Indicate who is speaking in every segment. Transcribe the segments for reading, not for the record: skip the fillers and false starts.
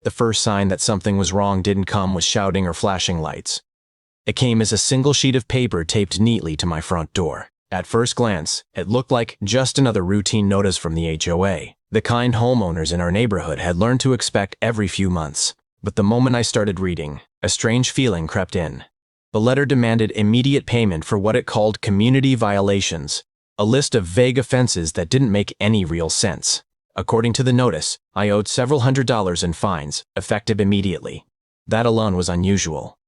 Speaker 1: The first sign that something was wrong didn't come with shouting or flashing lights. It came as a single sheet of paper taped neatly to my front door. At first glance, it looked like just another routine notice from the HOA, the kind homeowners in our neighborhood had learned to expect every few months. But the moment I started reading, a strange feeling crept in. The letter demanded immediate payment for what it called community violations, a list of vague offenses that didn't make any real sense. According to the notice, I owed several $100s in fines, effective immediately. That alone was unusual.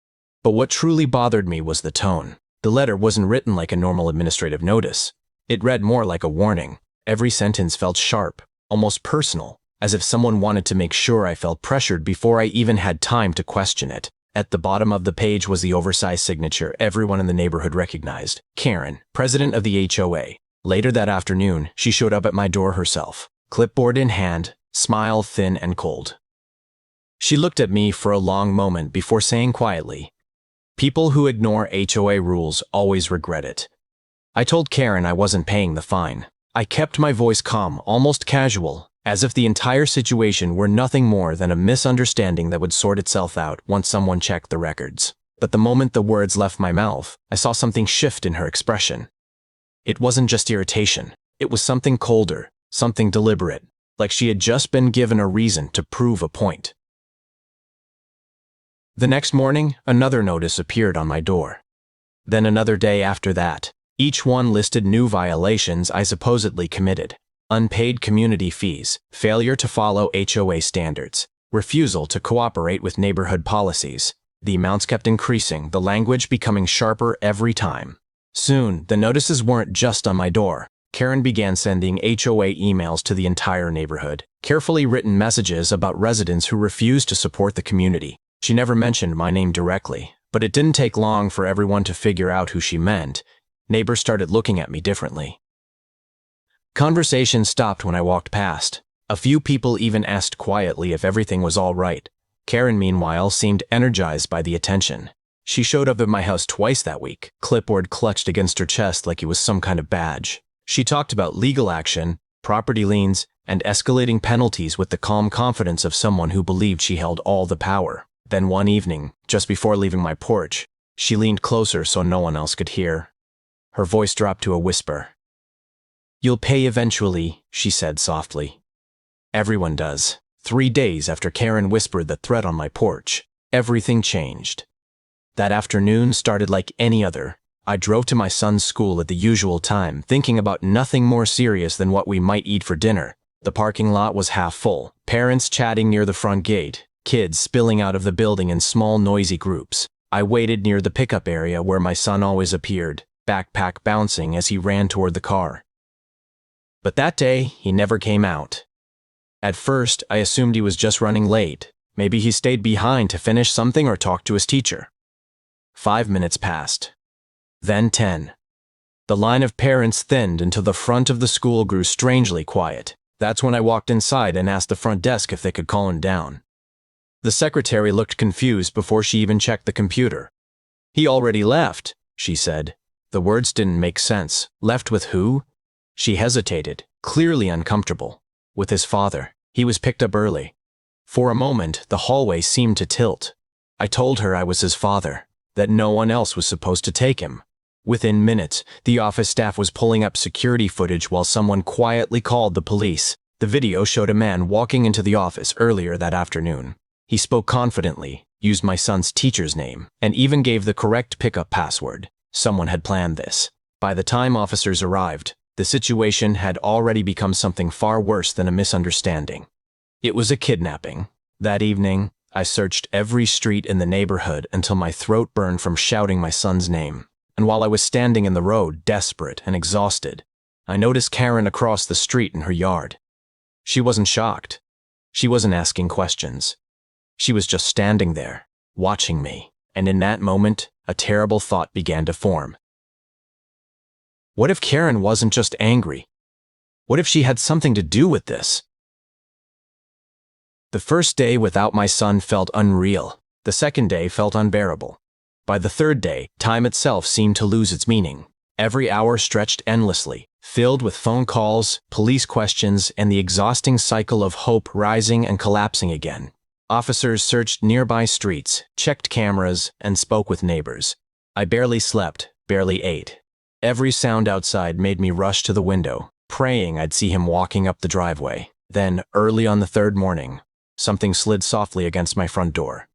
Speaker 1: But what truly bothered me was the tone. The letter wasn't written like a normal administrative notice. It read more like a warning. Every sentence felt sharp, almost personal, as if someone wanted to make sure I felt pressured before I even had time to question it. At the bottom of the page was the oversized signature everyone in the neighborhood recognized: Karen, president of the HOA. Later that afternoon, she showed up at my door herself, clipboard in hand, smile thin and cold. She looked at me for a long moment before saying quietly, "People who ignore HOA rules always regret it." I told Karen I wasn't paying the fine. I kept my voice calm, almost casual, as if the entire situation were nothing more than a misunderstanding that would sort itself out once someone checked the records. But the moment the words left my mouth, I saw something shift in her expression. It wasn't just irritation. It was something colder, something deliberate, like she had just been given a reason to prove a point. The next morning, another notice appeared on my door. Then another day after that. Each one listed new violations I supposedly committed: unpaid community fees, failure to follow HOA standards, refusal to cooperate with neighborhood policies. The amounts kept increasing, the language becoming sharper every time. Soon, the notices weren't just on my door. Karen began sending HOA emails to the entire neighborhood, carefully written messages about residents who refused to support the community. She never mentioned my name directly, but it didn't take long for everyone to figure out who she meant. Neighbors started looking at me differently. Conversation stopped when I walked past. A few people even asked quietly if everything was all right. Karen, meanwhile, seemed energized by the attention. She showed up at my house twice that week, clipboard clutched against her chest like it was some kind of badge. She talked about legal action, property liens, and escalating penalties with the calm confidence of someone who believed she held all the power. Then one evening, just before leaving my porch, she leaned closer so no one else could hear. Her voice dropped to a whisper. "You'll pay eventually," she said softly. Everyone does. 3 days after Karen whispered the threat on my porch, everything changed. That afternoon started like any other. I drove to my son's school at the usual time, thinking about nothing more serious than what we might eat for dinner. The parking lot was half full, parents chatting near the front gate, kids spilling out of the building in small, noisy groups. I waited near the pickup area where my son always appeared, backpack bouncing as he ran toward the car. But that day, he never came out. At first, I assumed he was just running late. Maybe he stayed behind to finish something or talk to his teacher. 5 minutes passed. Then 10. The line of parents thinned until the front of the school grew strangely quiet. That's when I walked inside and asked the front desk if they could call him down. The secretary looked confused before she even checked the computer. "He already left," she said. The words didn't make sense. Left with who? She hesitated, clearly uncomfortable. With his father. He was picked up early. For a moment, the hallway seemed to tilt. I told her I was his father, that no one else was supposed to take him. Within minutes, the office staff was pulling up security footage while someone quietly called the police. The video showed a man walking into the office earlier that afternoon. He spoke confidently, used my son's teacher's name, and even gave the correct pickup password. Someone had planned this. By the time officers arrived, the situation had already become something far worse than a misunderstanding. It was a kidnapping. That evening, I searched every street in the neighborhood until my throat burned from shouting my son's name. And while I was standing in the road, desperate and exhausted, I noticed Karen across the street in her yard. She wasn't shocked. She wasn't asking questions. She was just standing there, watching me. And in that moment, a terrible thought began to form. What if Karen wasn't just angry? What if she had something to do with this? The first day without my son felt unreal. The second day felt unbearable. By the third day, time itself seemed to lose its meaning. Every hour stretched endlessly, filled with phone calls, police questions, and the exhausting cycle of hope rising and collapsing again. Officers searched nearby streets, checked cameras, and spoke with neighbors. I barely slept, barely ate. Every sound outside made me rush to the window, praying I'd see him walking up the driveway. Then, early on the third morning, something slid softly against my front door.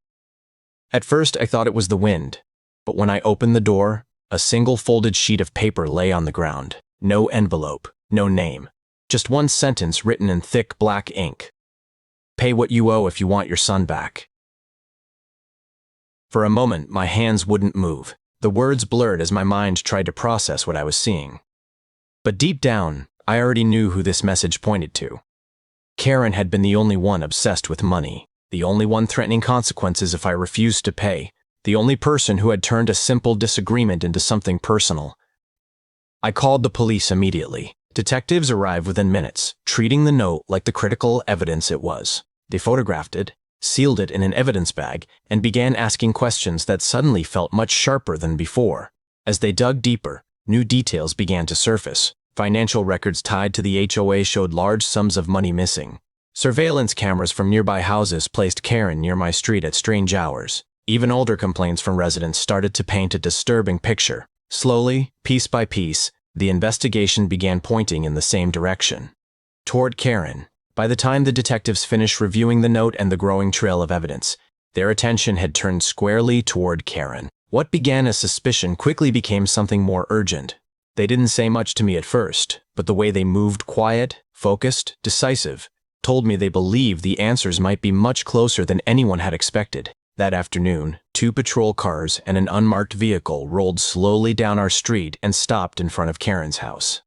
Speaker 1: At first, I thought it was the wind, but when I opened the door, a single folded sheet of paper lay on the ground. No envelope, no name, just one sentence written in thick black ink. Pay what you owe if you want your son back. For a moment, my hands wouldn't move. The words blurred as my mind tried to process what I was seeing. But deep down, I already knew who this message pointed to. Karen had been the only one obsessed with money, the only one threatening consequences if I refused to pay, the only person who had turned a simple disagreement into something personal. I called the police immediately. Detectives arrived within minutes, treating the note like the critical evidence it was. They photographed it, sealed it in an evidence bag, and began asking questions that suddenly felt much sharper than before. As they dug deeper, new details began to surface. Financial records tied to the HOA showed large sums of money missing. Surveillance cameras from nearby houses placed Karen near my street at strange hours. Even older complaints from residents started to paint a disturbing picture. Slowly, piece by piece, the investigation began pointing in the same direction. Toward Karen. By the time the detectives finished reviewing the note and the growing trail of evidence, their attention had turned squarely toward Karen. What began as suspicion quickly became something more urgent. They didn't say much to me at first, but the way they moved, quiet, focused, decisive, told me they believed the answers might be much closer than anyone had expected. That afternoon, 2 patrol cars and an unmarked vehicle rolled slowly down our street and stopped in front of Karen's house.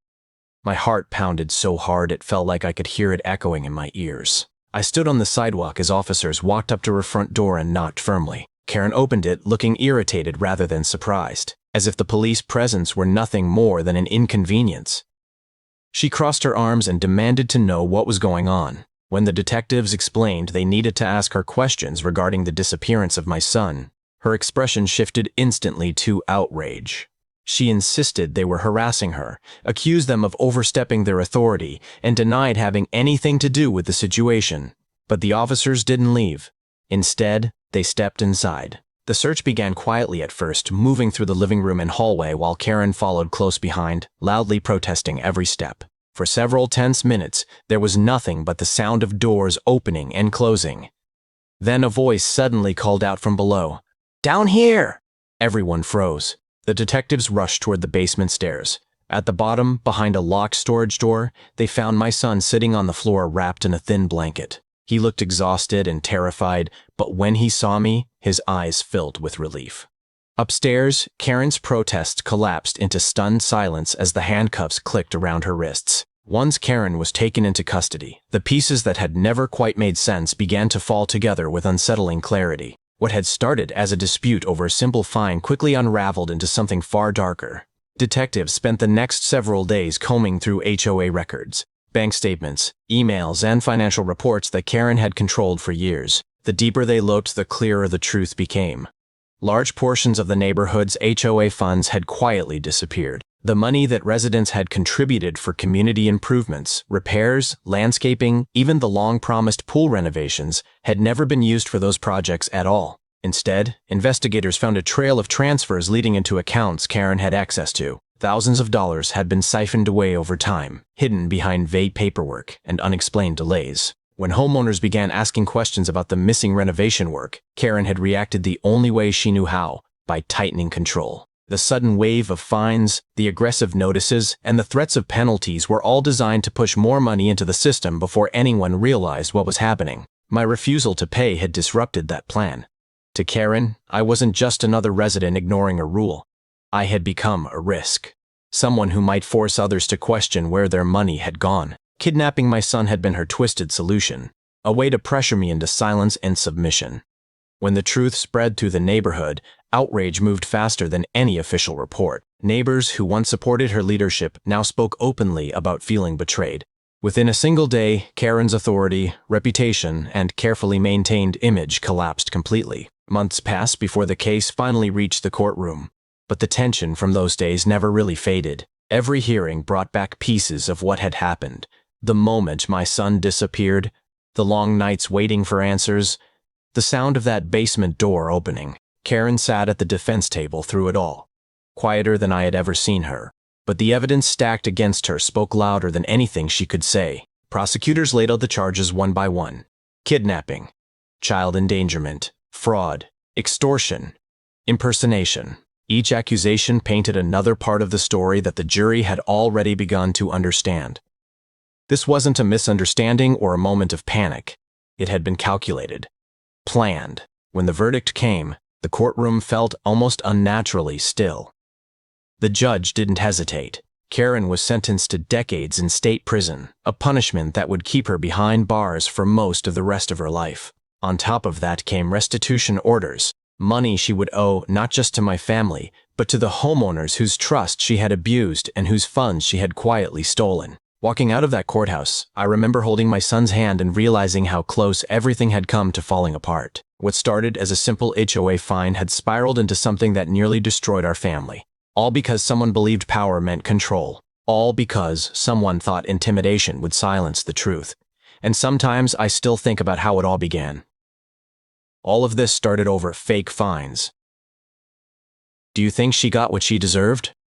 Speaker 1: My heart pounded so hard it felt like I could hear it echoing in my ears. I stood on the sidewalk as officers walked up to her front door and knocked firmly. Karen opened it, looking irritated rather than surprised, as if the police presence were nothing more than an inconvenience. She crossed her arms and demanded to know what was going on. When the detectives explained they needed to ask her questions regarding the disappearance of my son, her expression shifted instantly to outrage. She insisted they were harassing her, accused them of overstepping their authority, and denied having anything to do with the situation. But the officers didn't leave. Instead, they stepped inside. The search began quietly at first, moving through the living room and hallway while Karen followed close behind, loudly protesting every step. For several tense minutes, there was nothing but the sound of doors opening and closing. Then a voice suddenly called out from below, "Down here!" Everyone froze. The detectives rushed toward the basement stairs. At the bottom, behind a locked storage door, they found my son sitting on the floor wrapped in a thin blanket. He looked exhausted and terrified, but when he saw me, his eyes filled with relief. Upstairs, Karen's protest collapsed into stunned silence as the handcuffs clicked around her wrists. Once Karen was taken into custody, the pieces that had never quite made sense began to fall together with unsettling clarity. What had started as a dispute over a simple fine quickly unraveled into something far darker. Detectives spent the next several days combing through HOA records, bank statements, emails, and financial reports that Karen had controlled for years. The deeper they looked, the clearer the truth became. Large portions of the neighborhood's HOA funds had quietly disappeared. The money that residents had contributed for community improvements, repairs, landscaping, even the long-promised pool renovations, had never been used for those projects at all. Instead, investigators found a trail of transfers leading into accounts Karen had access to. Thousands of dollars had been siphoned away over time, hidden behind vague paperwork and unexplained delays. When homeowners began asking questions about the missing renovation work, Karen had reacted the only way she knew how, by tightening control. The sudden wave of fines, the aggressive notices, and the threats of penalties were all designed to push more money into the system before anyone realized what was happening. My refusal to pay had disrupted that plan. To Karen, I wasn't just another resident ignoring a rule. I had become a risk. Someone who might force others to question where their money had gone. Kidnapping my son had been her twisted solution, a way to pressure me into silence and submission. When the truth spread through the neighborhood, outrage moved faster than any official report. Neighbors who once supported her leadership now spoke openly about feeling betrayed. Within a single day, Karen's authority, reputation, and carefully maintained image collapsed completely. Months passed before the case finally reached the courtroom. But the tension from those days never really faded. Every hearing brought back pieces of what had happened. The moment my son disappeared, the long nights waiting for answers, The sound of that basement door opening. Karen sat at the defense table through it all, quieter than I had ever seen her. But the evidence stacked against her spoke louder than anything she could say. Prosecutors laid out the charges one by one. Kidnapping, child endangerment, fraud, extortion, impersonation. Each accusation painted another part of the story that the jury had already begun to understand. This wasn't a misunderstanding or a moment of panic. It had been calculated, planned. When the verdict came, the courtroom felt almost unnaturally still. The judge didn't hesitate. Karen was sentenced to decades in state prison, a punishment that would keep her behind bars for most of the rest of her life. On top of that came restitution orders, money she would owe not just to my family, but to the homeowners whose trust she had abused and whose funds she had quietly stolen. Walking out of that courthouse, I remember holding my son's hand and realizing how close everything had come to falling apart. What started as a simple HOA fine had spiraled into something that nearly destroyed our family. All because someone believed power meant control. All because someone thought intimidation would silence the truth. And sometimes I still think about how it all began. All of this started over fake fines. Do you think she got what she deserved?